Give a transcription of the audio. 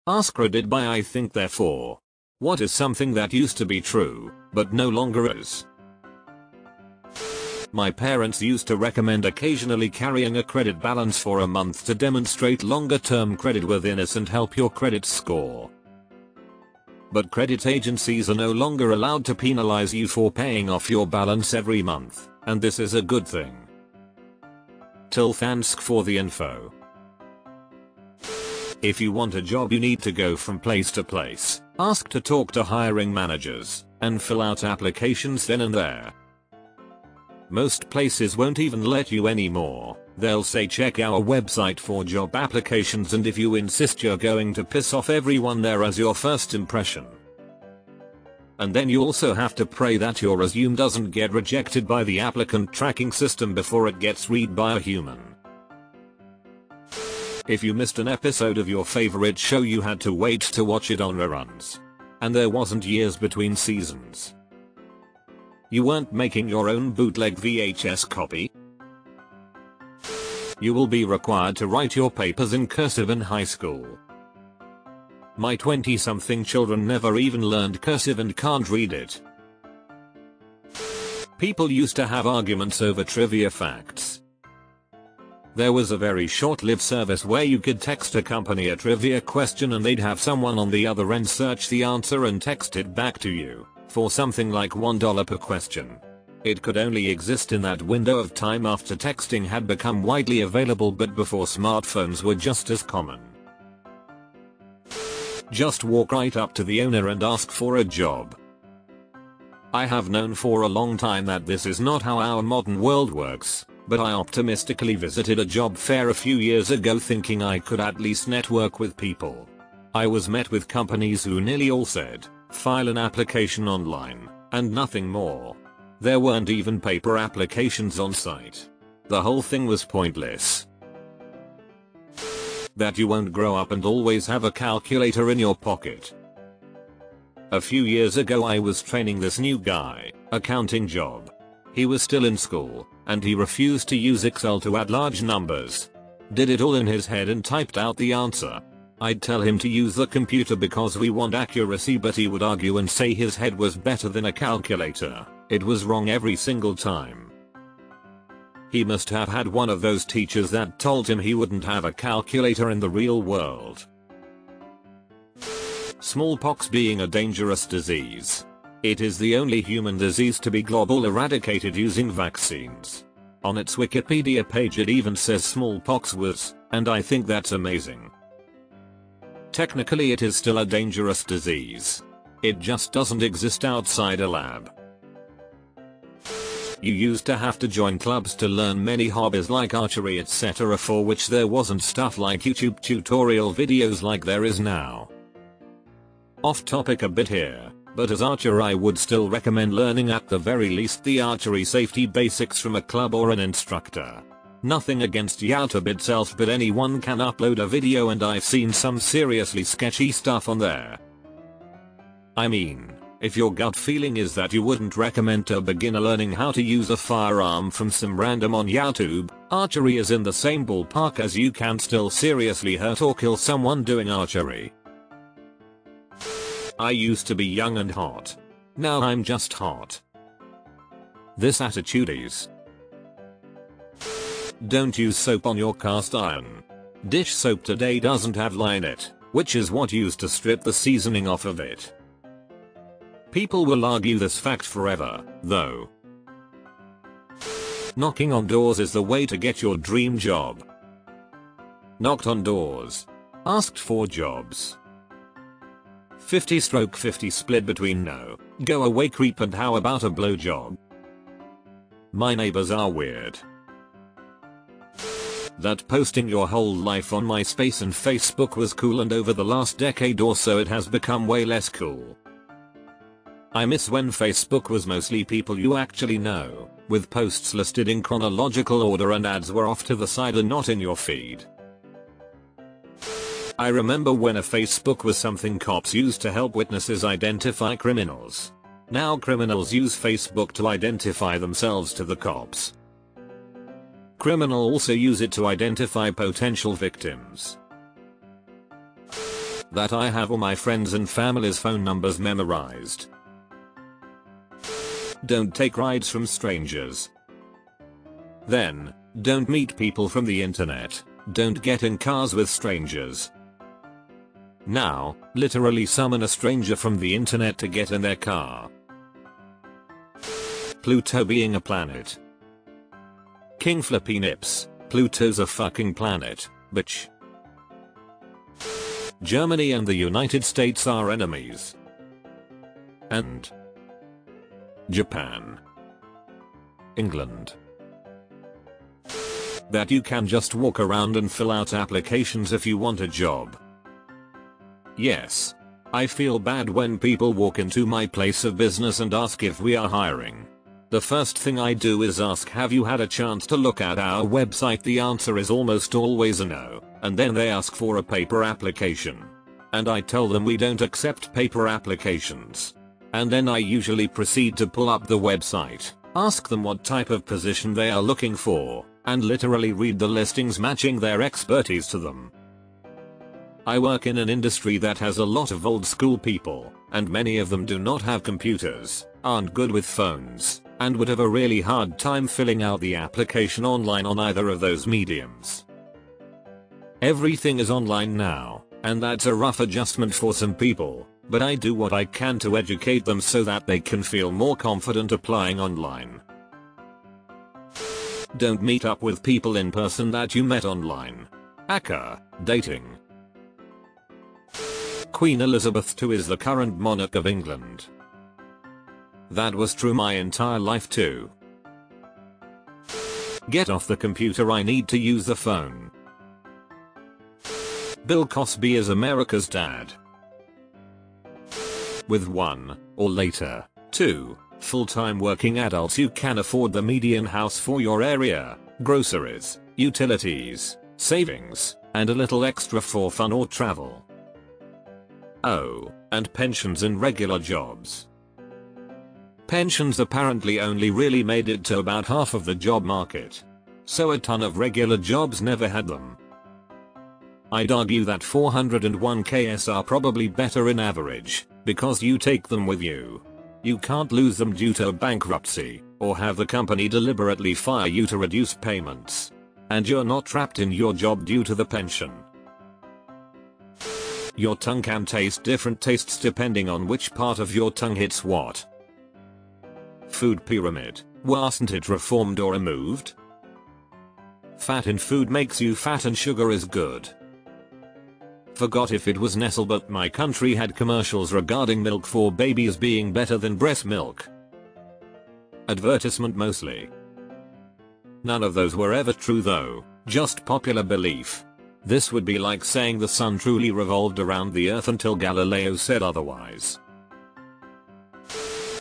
AskReddit by I think therefore. What is something that used to be true, but no longer is? My parents used to recommend occasionally carrying a credit balance for a month to demonstrate longer-term creditworthiness and help your credit score. But credit agencies are no longer allowed to penalize you for paying off your balance every month, and this is a good thing. Thanks for the info. If you want a job, you need to go from place to place, ask to talk to hiring managers, and fill out applications then and there. Most places won't even let you anymore. They'll say check our website for job applications, and if you insist, you're going to piss off everyone there as your first impression. And then you also have to pray that your resume doesn't get rejected by the applicant tracking system before it gets read by a human. If you missed an episode of your favorite show, you had to wait to watch it on reruns. And there wasn't years between seasons. You weren't making your own bootleg VHS copy. You will be required to write your papers in cursive in high school. My 20-something children never even learned cursive and can't read it. People used to have arguments over trivia facts. There was a very short-lived service where you could text a company a trivia question and they'd have someone on the other end search the answer and text it back to you, for something like $1 per question. It could only exist in that window of time after texting had become widely available, but before smartphones were just as common. Just walk right up to the owner and ask for a job. I have known for a long time that this is not how our modern world works, but I optimistically visited a job fair a few years ago thinking I could at least network with people. I was met with companies who nearly all said, file an application online, and nothing more. There weren't even paper applications on site. The whole thing was pointless. That you won't grow up and always have a calculator in your pocket. A few years ago I was training this new guy, accounting job. He was still in school, and he refused to use Excel to add large numbers. Did it all in his head and typed out the answer. I'd tell him to use the computer because we want accuracy, but he would argue and say his head was better than a calculator. It was wrong every single time. He must have had one of those teachers that told him he wouldn't have a calculator in the real world. Smallpox being a dangerous disease. It is the only human disease to be global eradicated using vaccines. On its Wikipedia page it even says smallpox was, and I think that's amazing. Technically it is still a dangerous disease. It just doesn't exist outside a lab. You used to have to join clubs to learn many hobbies like archery etc., for which there wasn't stuff like YouTube tutorial videos like there is now. Off topic a bit here, but as archer I would still recommend learning at the very least the archery safety basics from a club or an instructor. Nothing against YouTube itself, but anyone can upload a video and I've seen some seriously sketchy stuff on there. I mean, if your gut feeling is that you wouldn't recommend to a beginner learning how to use a firearm from some random on YouTube, archery is in the same ballpark, as you can still seriously hurt or kill someone doing archery. I used to be young and hot. Now I'm just hot. This attitude is. Don't use soap on your cast iron. Dish soap today doesn't have lye in it, which is what used to strip the seasoning off of it. People will argue this fact forever, though. Knocking on doors is the way to get your dream job. Knocked on doors. Asked for jobs. 50/50 split between no, go away creep and how about a blowjob. My neighbors are weird. That posting your whole life on MySpace and Facebook was cool, and over the last decade or so it has become way less cool. I miss when Facebook was mostly people you actually know, with posts listed in chronological order and ads were off to the side and not in your feed. I remember when a Facebook was something cops used to help witnesses identify criminals. Now criminals use Facebook to identify themselves to the cops. Criminals also use it to identify potential victims. That I have all my friends and family's phone numbers memorized. Don't take rides from strangers. Then, don't meet people from the internet. Don't get in cars with strangers. Now, literally summon a stranger from the internet to get in their car. Pluto being a planet. King Flippy Nips, Pluto's a fucking planet, bitch. Germany and the United States are enemies. And Japan. England. That you can just walk around and fill out applications if you want a job. Yes. I feel bad when people walk into my place of business and ask if we are hiring. The first thing I do is ask, have you had a chance to look at our website? The answer is almost always a no, and then they ask for a paper application. And I tell them we don't accept paper applications. And then I usually proceed to pull up the website, ask them what type of position they are looking for, and literally read the listings matching their expertise to them. I work in an industry that has a lot of old school people, and many of them do not have computers, aren't good with phones, and would have a really hard time filling out the application online on either of those mediums. Everything is online now, and that's a rough adjustment for some people, but I do what I can to educate them so that they can feel more confident applying online. Don't meet up with people in person that you met online. aka dating. Queen Elizabeth II is the current monarch of England. That was true my entire life too. Get off the computer, I need to use the phone. Bill Cosby is America's dad. With 1, or later, 2, full-time working adults you can afford the median house for your area, groceries, utilities, savings, and a little extra for fun or travel. Oh, and pensions in regular jobs. Pensions apparently only really made it to about half of the job market. So a ton of regular jobs never had them. I'd argue that 401ks are probably better in average, because you take them with you. You can't lose them due to bankruptcy, or have the company deliberately fire you to reduce payments. And you're not trapped in your job due to the pension. Your tongue can taste different tastes depending on which part of your tongue hits what. Food pyramid, wasn't it reformed or removed? Fat in food makes you fat and sugar is good. Forgot if it was Nestle, but my country had commercials regarding milk for babies being better than breast milk. Advertisement mostly. None of those were ever true though, just popular belief. This would be like saying the sun truly revolved around the earth until Galileo said otherwise.